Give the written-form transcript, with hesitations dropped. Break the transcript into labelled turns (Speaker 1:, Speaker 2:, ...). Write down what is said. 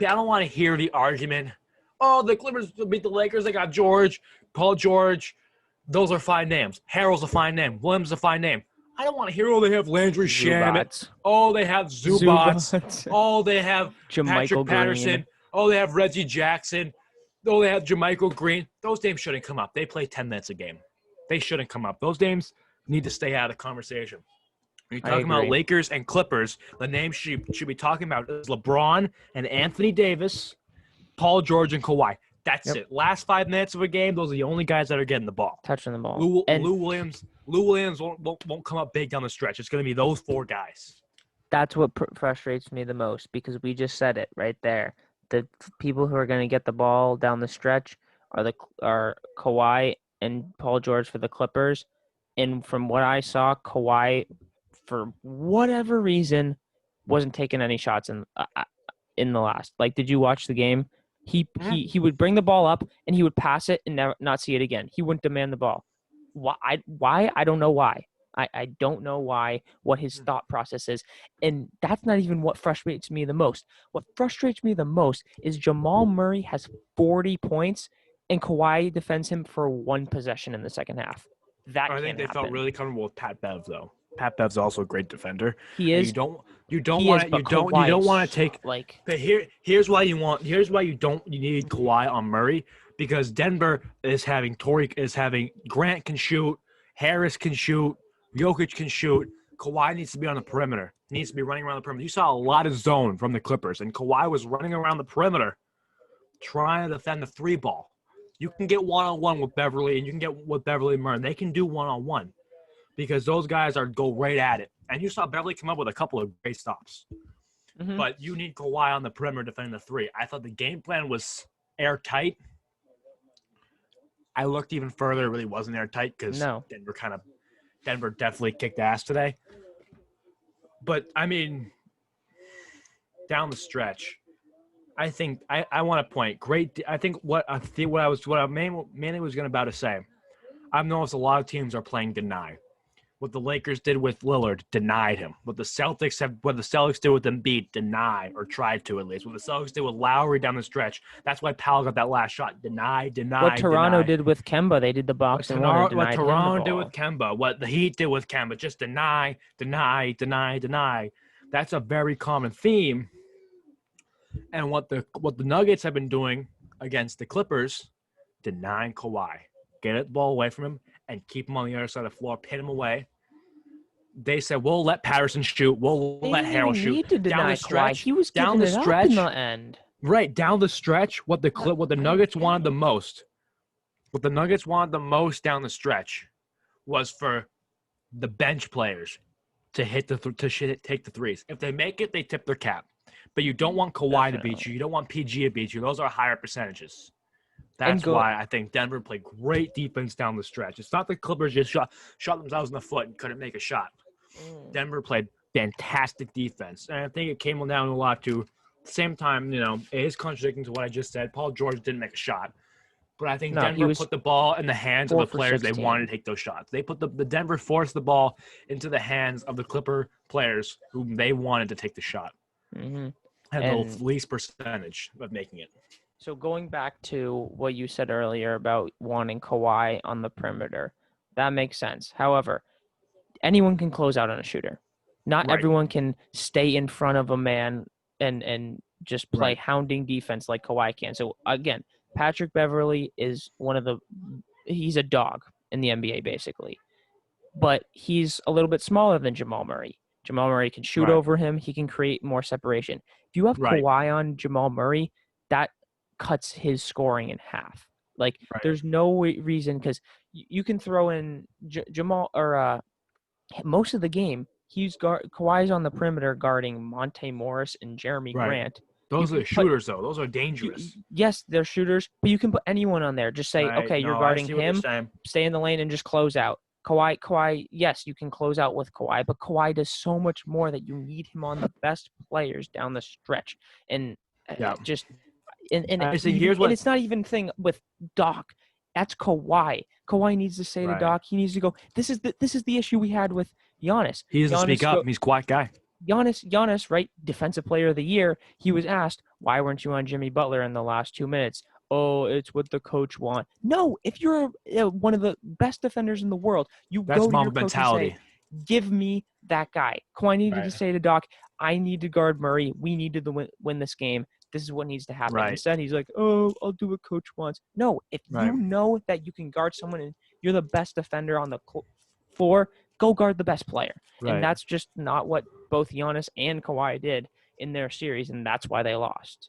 Speaker 1: I don't want to hear the argument. Oh, the Clippers beat the Lakers. They got George, Paul George. Those are fine names. Harrell's a fine name. Williams is a fine name. I don't want to hear, oh, they have Landry Shamet. Oh, they have Zubats. Oh, they have Patrick Patterson. Oh, they have Reggie Jackson. Oh, they have Jermichael Green. Those names shouldn't come up. They play 10 minutes a game. They shouldn't come up. Those names need to stay out of the conversation. When you're talking about Lakers and Clippers, the names should be talking about is LeBron and Anthony Davis, Paul George, and Kawhi. That's it. Last 5 minutes of a game, those are the only guys that are getting the ball.
Speaker 2: Touching the ball.
Speaker 1: Lou Williams won't come up big down the stretch. It's going to be those 4 guys.
Speaker 2: That's what frustrates me the most because we just said it right there. The people who are going to get the ball down the stretch are Kawhi and Paul George for the Clippers. And from what I saw, Kawhi, for whatever reason, wasn't taking any shots in the last. Like, did you watch the game? He would bring the ball up and he would pass it and never not see it again. He wouldn't demand the ball. Why? I don't know why. I don't know why, what his thought process is. And that's not even what frustrates me the most. What frustrates me the most is Jamal Murray has 40 points and Kawhi defends him for 1 possession in the second half.
Speaker 1: I think they felt really comfortable with Pat Bev, though. Pat Bev's also a great defender.
Speaker 2: He is.
Speaker 1: You don't want to take like. But here's why you need Kawhi on Murray, because Denver is having Grant can shoot, Harris can shoot, Jokic can shoot. Kawhi needs to be on the perimeter. He needs to be running around the perimeter. You saw a lot of zone from the Clippers, and Kawhi was running around the perimeter trying to defend the 3 ball. You can get one-on-one with Beverly, and you can get with Beverly and Murray. They can do one-on-one because those guys go right at it. And you saw Beverly come up with a couple of great stops. Mm-hmm. But you need Kawhi on the perimeter defending the 3. I thought the game plan was airtight. I looked even further. It really wasn't airtight because Denver definitely kicked ass today. But, I mean, down the stretch, I think I want to point great. I think what I mainly was going to say. I've noticed a lot of teams are playing deny. What the Lakers did with Lillard denied him. What the Celtics did with Embiid deny, or tried to at least. What the Celtics did with Lowry down the stretch. That's why Powell got that last shot. Deny.
Speaker 2: What Toronto did with Kemba, they did the box and one.
Speaker 1: What Toronto did with Kemba. What the Heat did with Kemba. Just deny. That's a very common theme. And what the Nuggets have been doing against the Clippers, denying Kawhi. Get the ball away from him and keep him on the other side of the floor, pin him away. They said, we'll let Patterson shoot. We'll let Harrell shoot.
Speaker 2: Down the stretch. He was down the stretch in the end.
Speaker 1: Right, down the stretch, what the Nuggets wanted the most. What the Nuggets wanted the most down the stretch was for the bench players to hit take the threes. If they make it, they tip their cap. But you don't want Kawhi to beat you. You don't want PG to beat you. Those are higher percentages. That's why I think Denver played great defense down the stretch. It's not the Clippers just shot themselves in the foot and couldn't make a shot. Denver played fantastic defense. And I think it came down a lot to, at the same time, it is contradicting to what I just said. Paul George didn't make a shot. But I think Denver put the ball in the hands of the players they wanted to take those shots. They put the Denver forced the ball into the hands of the Clipper players whom they wanted to take the shot.
Speaker 2: Mm-hmm.
Speaker 1: Had the least percentage of making it.
Speaker 2: So going back to what you said earlier about wanting Kawhi on the perimeter, that makes sense. However, anyone can close out on a shooter. Not everyone can stay in front of a man and just play hounding defense like Kawhi can. So again, Patrick Beverly is he's a dog in the NBA basically. But he's a little bit smaller than Jamal Murray. Jamal Murray can shoot over him. He can create more separation. If you have Kawhi on Jamal Murray, that cuts his scoring in half. There's no reason, because you can throw in Jamal or most of the game. Kawhi's on the perimeter guarding Monte Morris and Jeremy Grant.
Speaker 1: Those are shooters, though. Those are dangerous.
Speaker 2: Yes, they're shooters, but you can put anyone on there. Just say, okay, you're guarding him. Stay in the lane and just close out. Kawhi, yes, you can close out with Kawhi, but Kawhi does so much more that you need him on the best players down the stretch. And it's not even thing with Doc. That's Kawhi. Kawhi needs to say to Doc, he needs to go, this is the issue we had with Giannis.
Speaker 1: He doesn't speak up. He's a quiet guy.
Speaker 2: Giannis, right, defensive player of the year, he was asked, Why weren't you on Jimmy Butler in the last 2 minutes? Oh, it's what the coach want. No, if you're one of the best defenders in the world, you
Speaker 1: That's
Speaker 2: go to your coach
Speaker 1: mentality.
Speaker 2: and say, give me that guy. Kawhi needed to say to Doc, I need to guard Murray. We need to win this game. This is what needs to happen.
Speaker 1: Right.
Speaker 2: Instead, he's like, oh, I'll do what coach wants. No, if you know that you can guard someone and you're the best defender on the floor, go guard the best player.
Speaker 1: Right.
Speaker 2: And that's just not what both Giannis and Kawhi did in their series, and that's why they lost.